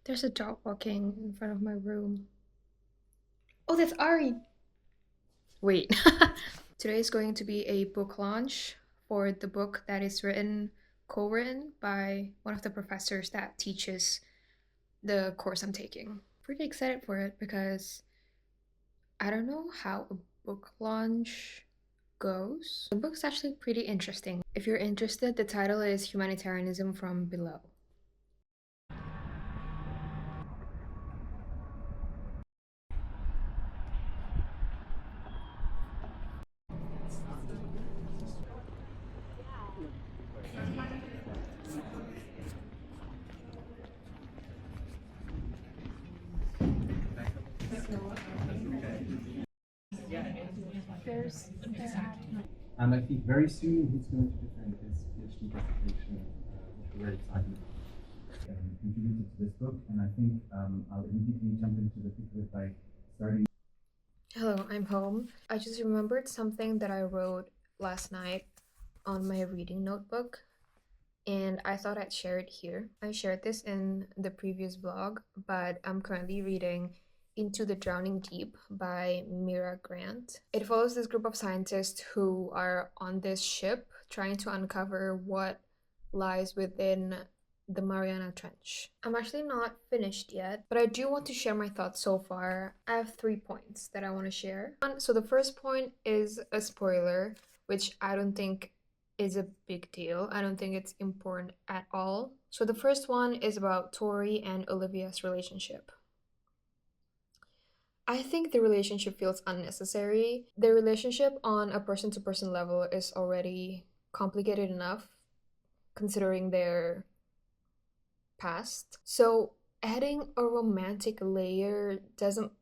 There's a dog walking in front of my room. Oh, that's Ari! Wait. Today is going to be a book launch for the book that is co-written by one of the professors that teaches the course I'm taking. Pretty excited for it because I don't know how a book launch goes. The book's actually pretty interesting. If you're interested, the title is Humanitarianism from Below. And I think very soon he's going to defend his PhD dissertation, which we're very excited about. Contributed to this book, and I think I'll immediately jump into the thick of it by starting. Hello, I'm home. I just remembered something that I wrote last night on my reading notebook, and I thought I'd share it here. I shared this in the previous vlog, but I'm currently reading Into the Drowning Deep by Mira Grant. It follows this group of scientists who are on this ship trying to uncover what lies within the Mariana Trench. I'm actually not finished yet, but I do want to share my thoughts so far. I have 3 points that I want to share. So the first point is a spoiler, which I don't think is a big deal. I don't think it's important at all. So the first one is about Tori and Olivia's relationship. I think the relationship feels unnecessary. The relationship on a person to person level is already complicated enough considering their past. So adding a romantic layer doesn't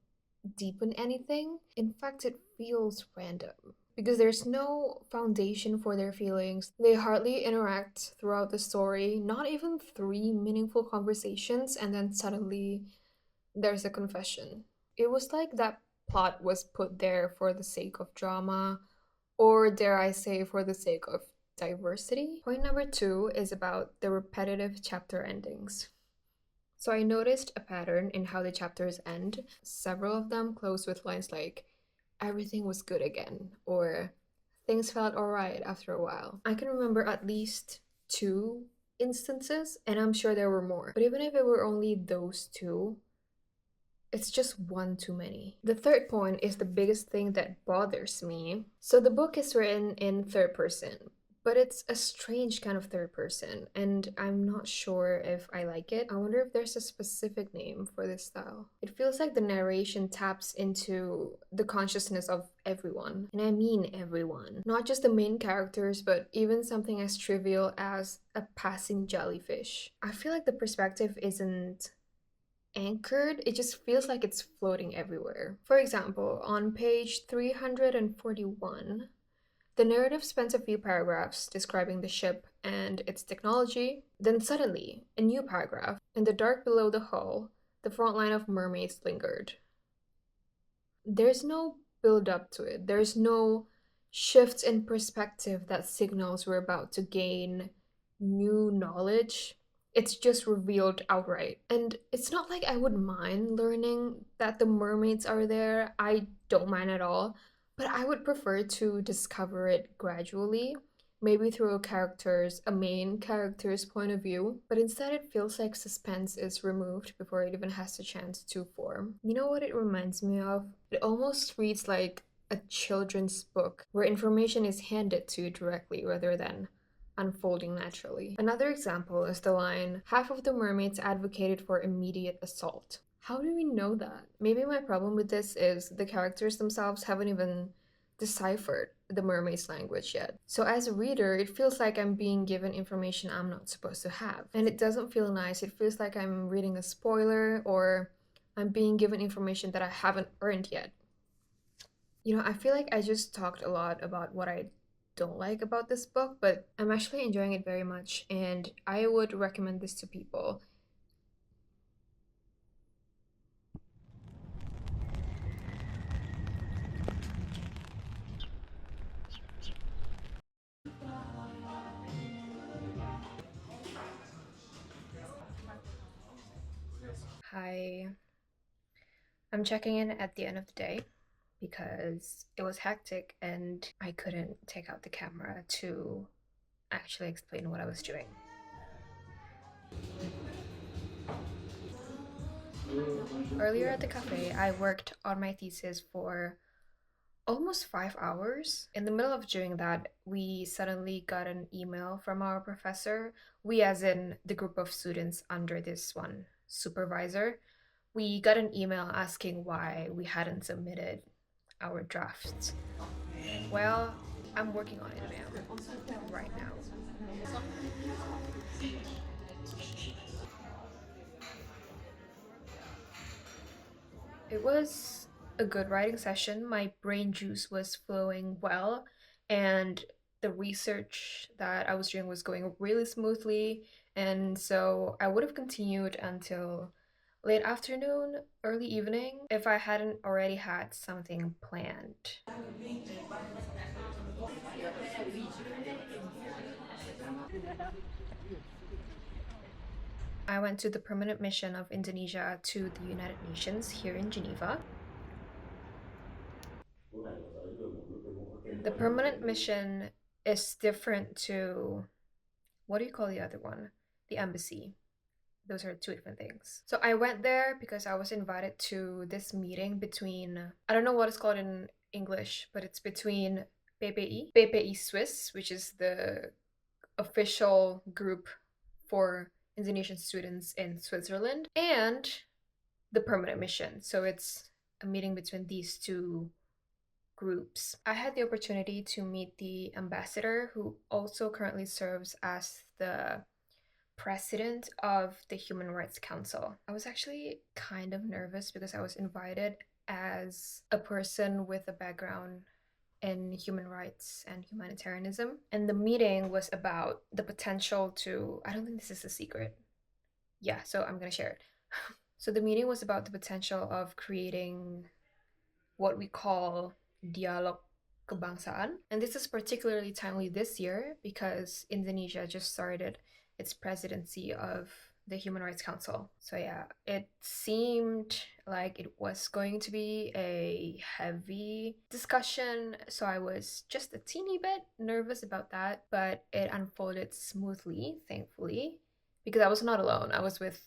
deepen anything. In fact, it feels random because there's no foundation for their feelings. They hardly interact throughout the story, not even three meaningful conversations, and then suddenly there's a confession. It was like that plot was put there for the sake of drama, or dare I say, for the sake of diversity. Point number two is about the repetitive chapter endings. So I noticed a pattern in how the chapters end. Several of them close with lines like, everything was good again, or things felt alright after a while. I can remember at least two instances, and I'm sure there were more. But even if it were only those two, it's just one too many. The third point is the biggest thing that bothers me. So the book is written in third person, but it's a strange kind of third person, and I'm not sure if I like it. I wonder if there's a specific name for this style. It feels like the narration taps into the consciousness of everyone, and I mean everyone. Not just the main characters, but even something as trivial as a passing jellyfish. I feel like the perspective isn't anchored, it just feels like it's floating everywhere. For example, on page 341, the narrative spends a few paragraphs describing the ship and its technology. Then suddenly, a new paragraph. In the dark below the hull, the front line of mermaids lingered. There's no build up to it. There's no shift in perspective that signals we're about to gain new knowledge. It's just revealed outright. And it's not like I would mind learning that the mermaids are there. I don't mind at all. But I would prefer to discover it gradually, maybe through a main character's point of view. But instead, it feels like suspense is removed before it even has a chance to form. You know what it reminds me of? It almost reads like a children's book where information is handed to you directly rather than unfolding naturally. Another example is the line, half of the mermaids advocated for immediate assault. How do we know that? Maybe my problem with this is the characters themselves haven't even deciphered the mermaid's language yet. So as a reader, it feels like I'm being given information I'm not supposed to have. And it doesn't feel nice. It feels like I'm reading a spoiler or I'm being given information that I haven't earned yet. I feel like I just talked a lot about what I don't like about this book, but I'm actually enjoying it very much, and I would recommend this to people. Hi. I'm checking in at the end of the day because it was hectic and I couldn't take out the camera to actually explain what I was doing. Earlier at the cafe, I worked on my thesis for almost 5 hours. In the middle of doing that, we suddenly got an email from our professor. We, as in the group of students under this one supervisor, we got an email asking why we hadn't submitted our drafts. Well, I'm working on it now, right now. It was a good writing session. My brain juice was flowing well, and the research that I was doing was going really smoothly. And so I would have continued until late afternoon, early evening, if I hadn't already had something planned. I went to the permanent mission of Indonesia to the United Nations here in Geneva. The permanent mission is different to, what do you call the other one? The embassy. Those are two different things. So I went there because I was invited to this meeting between, I don't know what it's called in English, but it's between PPI Swiss, which is the official group for Indonesian students in Switzerland, and the permanent mission. So it's a meeting between these two groups. I had the opportunity to meet the ambassador, who also currently serves as the president of the Human Rights Council. I was actually kind of nervous because I was invited as a person with a background in human rights and humanitarianism. And the meeting was about the potential to, I don't think this is a secret. Yeah, so I'm gonna share it. So the meeting was about the potential of creating what we call dialog kebangsaan. And this is particularly timely this year because Indonesia just started its presidency of the Human Rights Council. So yeah, it seemed like it was going to be a heavy discussion, so I was just a teeny bit nervous about that, but it unfolded smoothly, thankfully, because I was not alone. I was with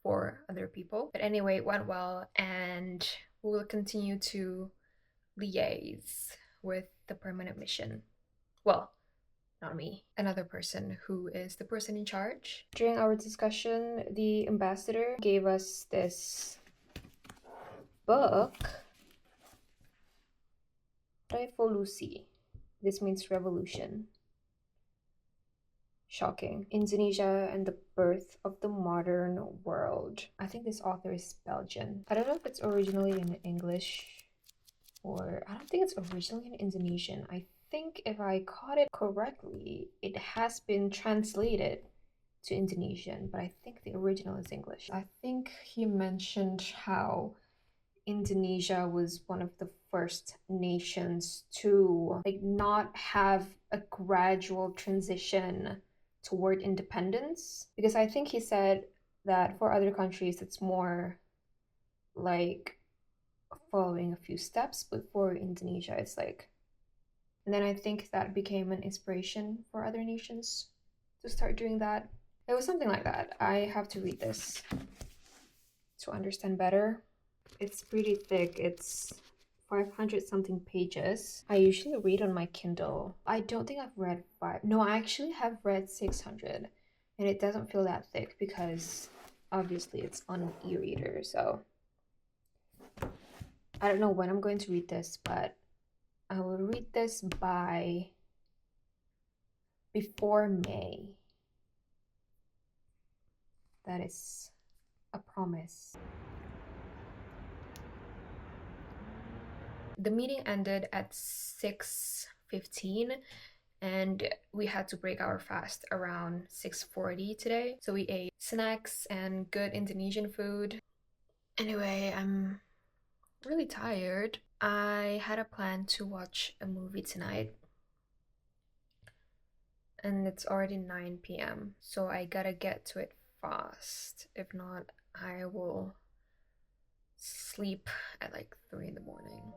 4 other people. But anyway, it went well, and we will continue to liaise with the permanent mission. Well, not me, another person who is the person in charge. During our discussion, the ambassador gave us this book, Revolusi. This means revolution. Shocking. Indonesia and the birth of the modern world. I think this author is Belgian. I don't know if it's originally in English, or I don't think it's originally in Indonesian. I think if I caught it correctly, it has been translated to Indonesian, but I think the original is English. I think he mentioned how Indonesia was one of the first nations to not have a gradual transition toward independence, because I think he said that for other countries it's more like following a few steps, but for Indonesia it's like, and then I think that became an inspiration for other nations to start doing that. It was something like that. I have to read this to understand better. It's pretty thick. It's 500 something pages. I usually read on my Kindle. I don't think I've read no, I actually have read 600, and it doesn't feel that thick because obviously it's on e-reader. So I don't know when I'm going to read this, but I will read this by before May. That is a promise. The meeting ended at 6:15, and we had to break our fast around 6:40 today. So we ate snacks and good Indonesian food. Anyway, I'm really tired. I had a plan to watch a movie tonight, and it's already 9 p.m. So I gotta get to it fast. If not, I will sleep at like 3 in the morning.